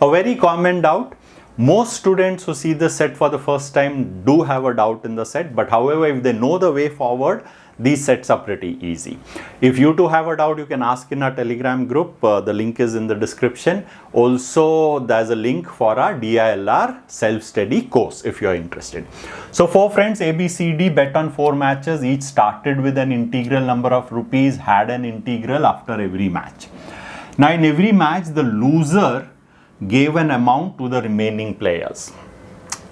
A very common doubt. Most students who see this set for the first time do have a doubt in the set, but however, if they know the way forward, these sets are pretty easy. If you too have a doubt, you can ask in our Telegram group. The link is in the description. Also, there's a link for our DILR self-study course if you're interested. So 4 friends, A, B, C, D, bet on 4 matches. Each started with an integral number of rupees, had an integral after every match. Now in every match, the loser gave an amount to the remaining players.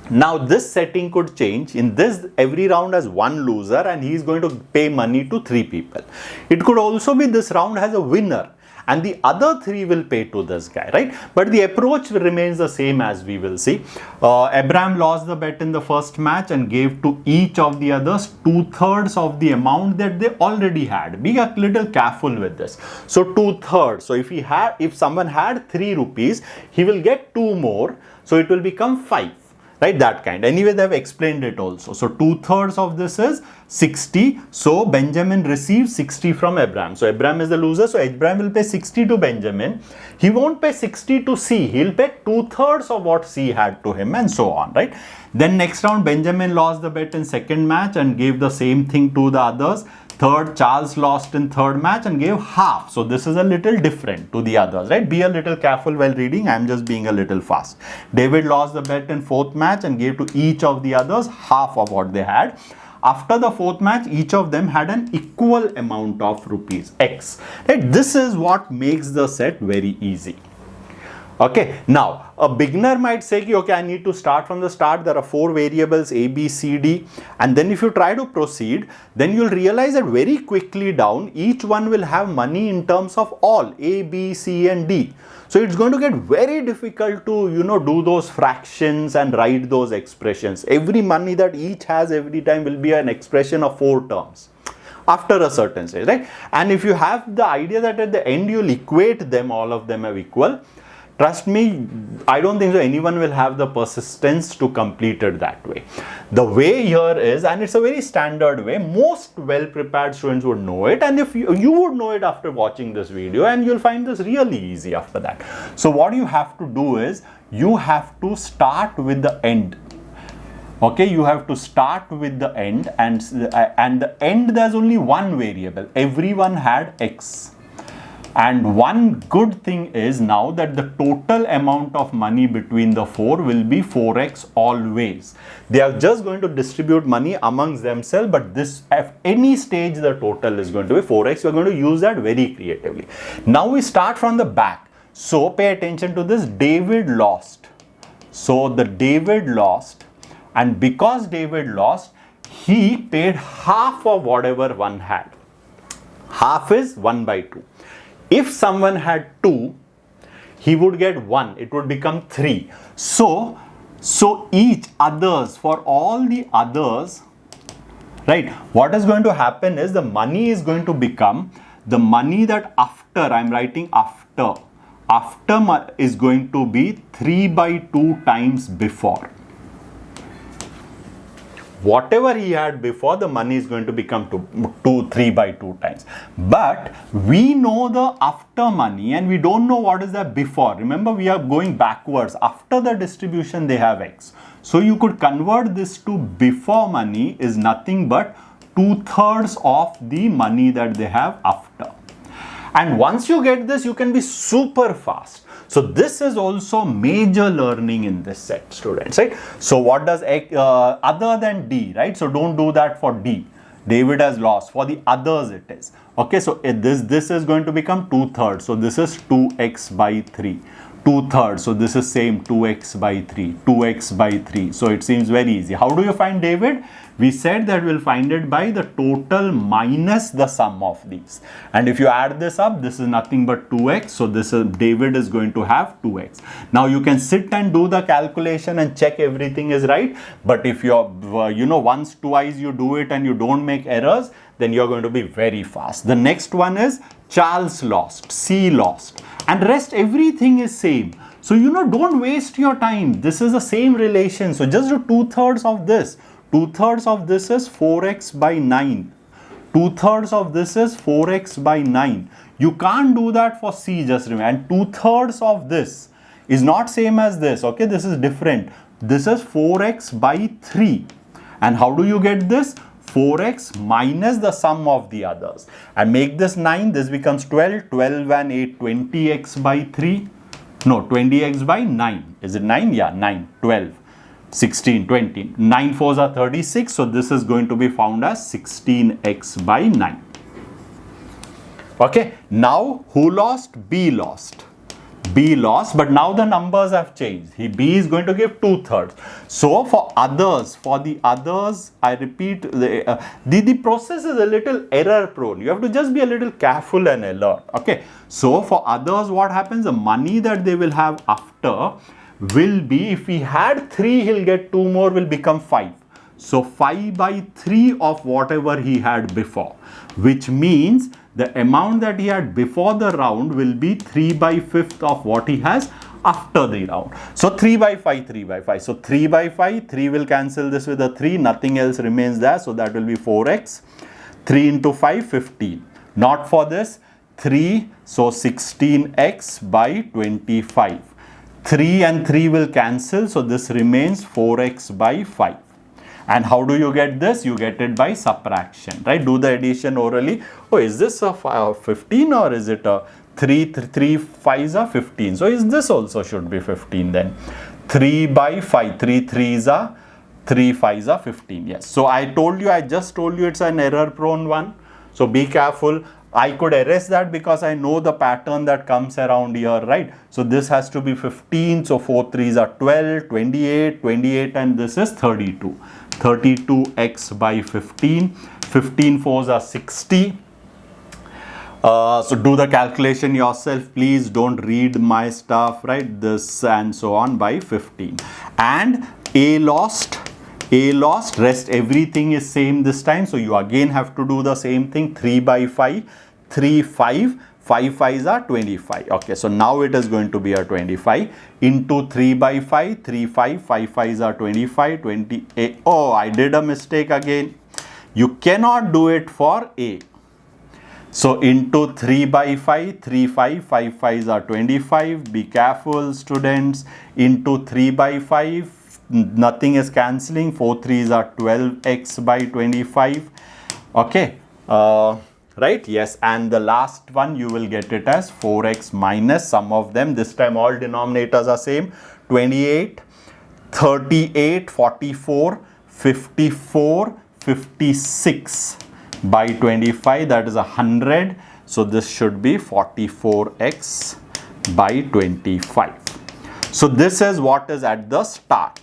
Now this setting could change. In this, every round has one loser and he is going to pay money to 3 people. It could also be this round has a winner and the other 3 will pay to this guy, right? But the approach remains the same, as we will see. Abraham lost the bet in the first match and gave to each of the others 2/3 of the amount that they already had. Be a little careful with this. So 2/3. So if someone had 3 rupees, he will get 2 more. So it will become 5. Right, that kind. Anyway, they have explained it also. So 2/3 of this is 60. So Benjamin receives 60 from Abraham. So Abraham is the loser. So Abraham will pay 60 to Benjamin. He won't pay 60 to C. He'll pay 2/3 of what C had to him, and so on. Right. Then next round, Benjamin lost the bet in second match and gave the same thing to the others. Third, Charles lost in third match and gave half. So this is a little different to the others, right? Be a little careful while reading. I'm just being a little fast. David lost the bet in fourth match and gave to each of the others half of what they had. After the fourth match, each of them had an equal amount of rupees, X. Right? This is what makes the set very easy. Okay, now a beginner might say, okay, I need to start from the start. There are 4 variables A, B, C, D, and then if you try to proceed, then you'll realize that very quickly down, each one will have money in terms of all A, B, C, and D. So it's going to get very difficult to, do those fractions and write those expressions. Every money that each has every time will be an expression of 4 terms after a certain stage, right? And if you have the idea that at the end you'll equate them, all of them are equal, trust me, I don't think so anyone will have the persistence to complete it that way. The way here is, and it's a very standard way, most well-prepared students would know it, and if you would know it after watching this video, and you'll find this really easy after that. So what you have to do is, you have to start with the end. Okay, you have to start with the end, and the end, there's only one variable. Everyone had X. And one good thing is now that the total amount of money between the 4 will be 4x always. They are just going to distribute money amongst themselves, but this at any stage the total is going to be 4x. We are going to use that very creatively. Now we start from the back. So pay attention to this. David lost. So the David lost, and because David lost, he paid half of whatever one had. Half is 1/2. If someone had 2, he would get 1. It would become 3. So each others, for all the others, right, what is going to happen is the money is going to become the money that after, I'm writing after is going to be 3/2 times before. Whatever he had before, the money is going to become 3/2 times. But we know the after money and we don't know what is the before. Remember, we are going backwards. After the distribution, they have X. So you could convert this to before money is nothing but 2/3 of the money that they have after. And once you get this, you can be super fast. So this is also major learning in this set, students, right? So what does other than D, right? So don't do that for D. David has lost. For the others it is. Okay, so this is going to become 2/3. So this is 2x/3. 2/3. So this is same 2x/3. 2x/3. So it seems very easy. How do you find David? We said that we'll find it by the total minus the sum of these. And if you add this up, this is nothing but 2x. So this is David is going to have 2x. Now you can sit and do the calculation and check everything is right. But if you're, once, twice you do it and you don't make errors, then you're going to be very fast. The next one is Charles lost, C lost, and rest everything is same. So, don't waste your time. This is the same relation. So just do 2/3 of this. 2/3 of this is 4x/9. 2/3 of this is 4x/9. You can't do that for C, just remember. And 2/3 of this is not same as this. Okay, this is different. This is 4x by 3. And how do you get this? 4x minus the sum of the others. And make this 9. This becomes 12. 12 and 8, 20x by 3. No, 20x by 9. Is it 9? Yeah, 9, 12, 16, 20. 9 4s are 36. So this is going to be found as 16x by 9. Okay, now who lost? B lost. B lost, but now the numbers have changed. B is going to give 2/3. So for the others, I repeat, the process is a little error prone. You have to just be a little careful and alert. Okay, so for others, what happens? The money that they will have after will be, if he had 3, he'll get 2 more, will become 5. So 5 by 3 of whatever he had before, which means the amount that he had before the round will be 3 by 5th of what he has after the round. So 3 by 5, 3 by 5. So 3 by 5, 3 will cancel this with a 3, nothing else remains there. So that will be 4x. 3 into 5, 15. Not for this, 3, so 16x by 25. 3 and 3 will cancel, so this remains 4x by 5. And how do you get this? You get it by subtraction, right? Do the addition orally. Oh, is this a 15 or is it a 3 5s are 15? So is this also should be 15 then? 3 by 5, 3 3s are 3 5s are 15. Yes. So I just told you it's an error prone one. So be careful. I could erase that because I know the pattern that comes around here, right? So this has to be 15. So 4 3s are 12, 28, 28, and this is 32. 32x by 15. 15 4s are 60. So do the calculation yourself, please. Don't read my stuff, right? This and so on by 15. And A lost, rest everything is same this time. So you again have to do the same thing. 3 by 5, 3 5, 5 5s are 25. Okay, so now it is going to be a 25 into 3 by 5, 3 5, 5 5s are 25, 28. Oh, I did a mistake again. You cannot do it for A. So into 3 by 5, 3 5, 5 5s are 25. Be careful, students. Into 3 by 5, nothing is cancelling. 4 3s are 12x by 25. Okay. Right? Yes. And the last one, you will get it as 4x minus some of them. This time all denominators are same. 28, 38, 44, 54, 56 by 25. That is 100. So this should be 44x by 25. So this is what is at the start.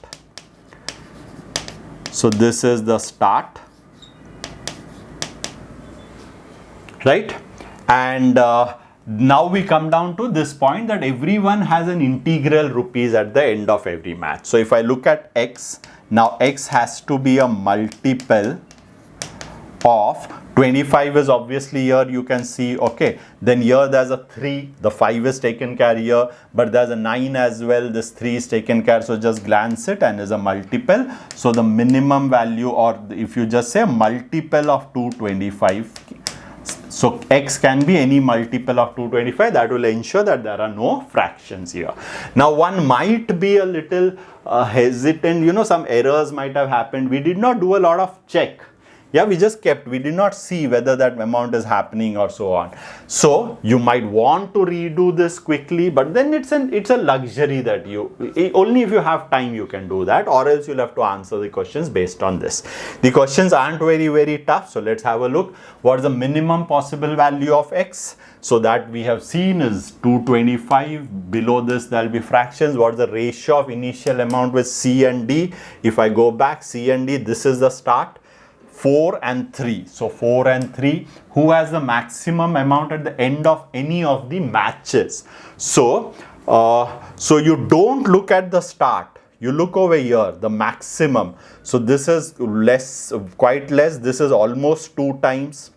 So this is the start. Right? And now we come down to this point that everyone has an integral rupees at the end of every match. So if I look at x, now x has to be a multiple of 25 is obviously here, you can see. Okay, then here there's a 3, the 5 is taken care here, but there's a 9 as well, this 3 is taken care, so just glance it and is a multiple. So the minimum value, or if you just say multiple of 225, so x can be any multiple of 225. That will ensure that there are no fractions here. Now one might be a little hesitant, some errors might have happened. We did not do a lot of check. Yeah, we just kept, we did not see whether that amount is happening or so on. So you might want to redo this quickly, but then it's a luxury that only if you have time you can do that, or else you'll have to answer the questions based on this. The questions aren't very, very tough. So let's have a look. What is the minimum possible value of x? So that we have seen is 225. Below this, there will be fractions. What is the ratio of initial amount with C and D? If I go back, C and D, this is the start. 4 and 3. So 4 and 3. Who has the maximum amount at the end of any of the matches? So you don't look at the start. You look over here, the maximum. So this is less, quite less. This is almost 2 times.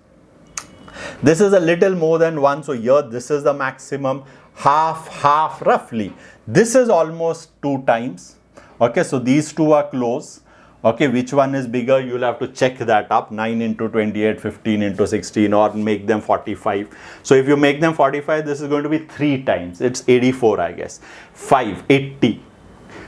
This is a little more than 1. So here, this is the maximum. Half roughly. This is almost 2 times. Okay, so these two are close. Okay, which one is bigger? You'll have to check that up. 9 into 28, 15 into 16, or make them 45. So if you make them 45, this is going to be 3 times. It's 84, I guess. 5, 80.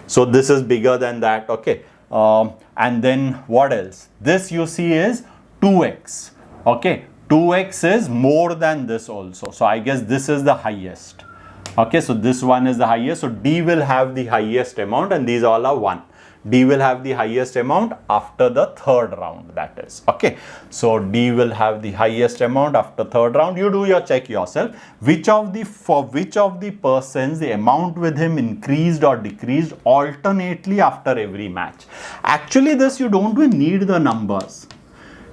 So this is bigger than that. Okay. And then what else? This you see is 2x. Okay. 2x is more than this also. So I guess this is the highest. Okay. So this one is the highest. So D will have the highest amount, and these all are 1. D will have the highest amount after the third round, that is. Okay. So D will have the highest amount after third round. You do your check yourself. For which of the persons the amount with him increased or decreased alternately after every match? Actually, this you don't even need the numbers.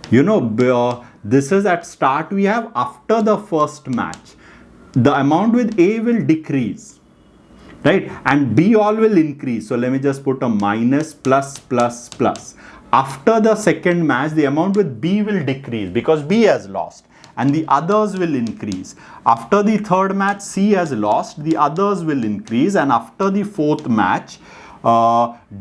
You know, this is at start we have after the first match. The amount with A will decrease. Right, and B all will increase. So let me just put a minus, plus, plus, plus. After the second match, the amount with B will decrease because B has lost, and the others will increase. After the third match, C has lost, the others will increase, and after the fourth match,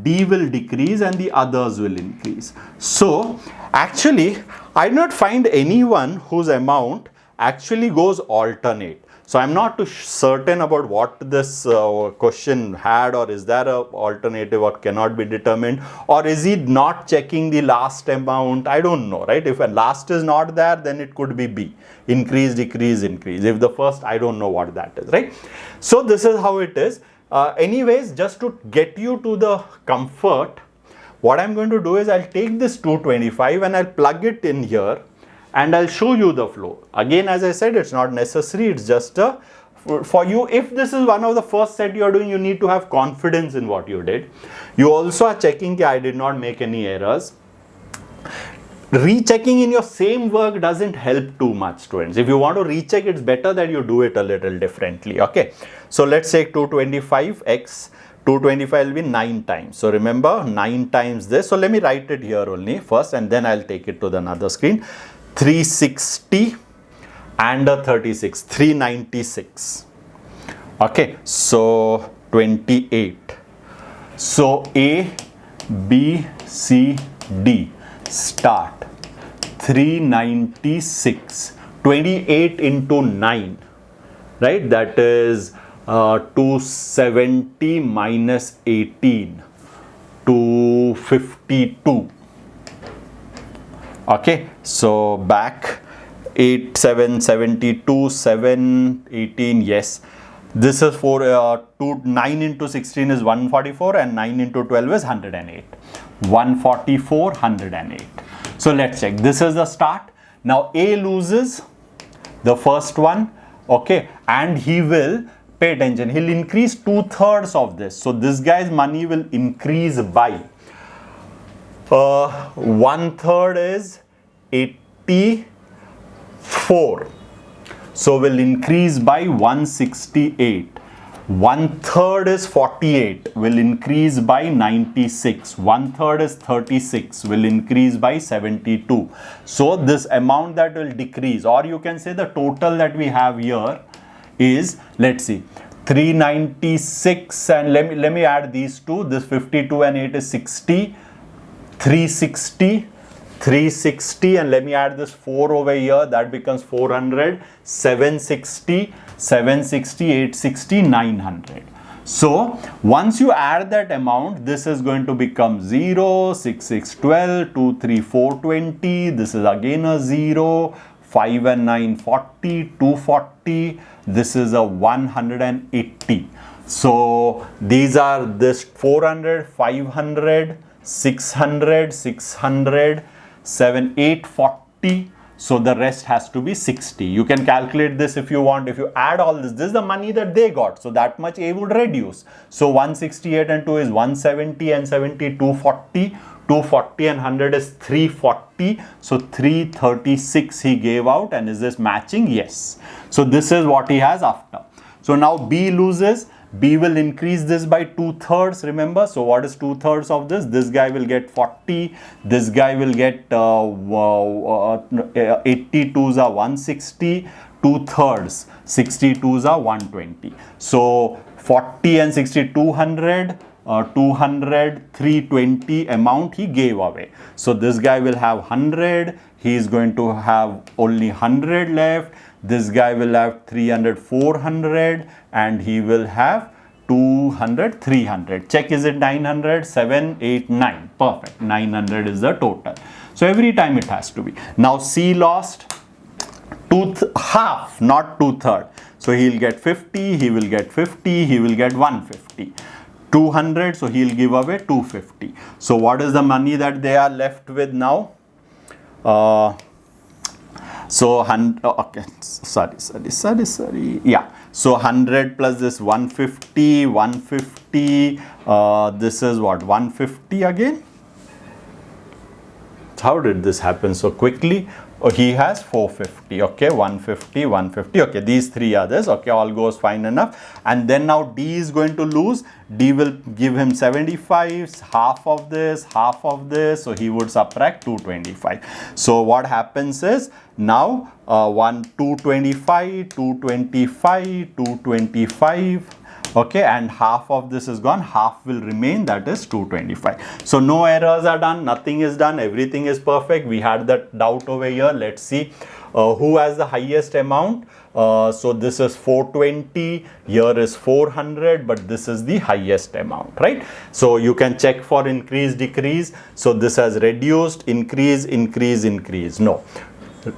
D will decrease and the others will increase. So actually, I did not find anyone whose amount actually goes alternate. So I'm not too certain about what this question had, or is there an alternative or cannot be determined, or is he not checking the last amount? I don't know, right? If a last is not there, then it could be B. Increase, decrease, increase. If the first, I don't know what that is, right? So this is how it is. Anyways, just to get you to the comfort, what I'm going to do is I'll take this 225 and I'll plug it in here. And I'll show you the flow. Again, as I said, it's not necessary. It's just for you. If this is one of the first set you are doing, you need to have confidence in what you did. You also are checking that I did not make any errors. Rechecking in your same work doesn't help too much, students. If you want to recheck, it's better that you do it a little differently. Okay. So let's take 225x. 225 will be 9 times. So remember, 9 times this. So let me write it here only first, and then I'll take it to the another screen. 360 and a 36, 396. Okay, so 28. So A, B, C, D. Start. 396. 28 into 9. Right? That is 270 minus 18. 252. Okay, so back 8, 7, 72, 7, 18, yes. This is for 9 into 16 is 144 and 9 into 12 is 108. 144, 108. So let's check. This is the start. Now A loses the first one, okay, and he will, pay attention, he'll increase 2/3 of this. So this guy's money will increase by 1/3 is 84. So will increase by 168. 1/3 is 48, will increase by 96. 1/3 is 36, will increase by 72. So this amount that will decrease, or you can say the total that we have here is, let's see, 396, and let me add these two. This 52 and 8 is 60. 360, 360, and let me add this 4 over here, that becomes 400, 760, 760, 860, 900. So once you add that amount, this is going to become 0, 6, 6, 12, 2, 3, 4, 20, this is again a 0, 5 and 9, 40, 240, this is a 180. So these are this 400, 500, 600, 600, 7, 840. So the rest has to be 60. You can calculate this if you want. If you add all this is the money that they got. So that much A would reduce. So 168 and 2 is 170 and 70, 240. 240 and 100 is 340. So 336 he gave out. And is this matching? Yes. So this is what he has after. So now B loses. B will increase this by 2/3, remember. So what is 2/3 of this? This guy will get 40. This guy will get 82s are 160. 2/3, 62s are 120. So 40 and 60, 200. 200, 320 amount he gave away. So this guy will have 100, he is going to have only 100 left. This guy will have 300, 400, and he will have 200, 300. Check, is it 900? 7, 8, 9. Perfect. 900 is the total. So every time it has to be. Now C lost half, not 2/3. So he'll get 50, he will get 50, he will get 150. 200, so he'll give away 250. So what is the money that they are left with now? Okay, sorry. Yeah. So 100 plus this 150, 150, this is what, 150 again? How did this happen so quickly? Oh, he has 450, okay, 150, 150, okay, these three others, okay, all goes fine enough. And then now D is going to lose. D will give him 75, half of this, so he would subtract 225. So what happens is, now 225, 225, okay, and half of this is gone, half will remain, that is 225. So no errors are done, nothing is done, everything is perfect. We had that doubt over here. Let's see who has the highest amount. So this is 420, here is 400, but this is the highest amount, right? So you can check for increase, decrease. So this has reduced, increase, no,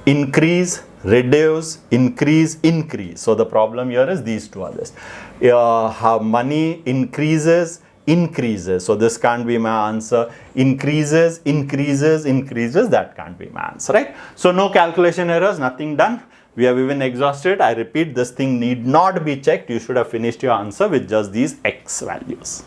increase, reduce, increase, increase. So the problem here is these two others. How money increases, so this can't be my answer. Increases, that can't be my answer, right? So no calculation errors, nothing done. We have even exhausted. I repeat, this thing need not be checked. You should have finished your answer with just these X values.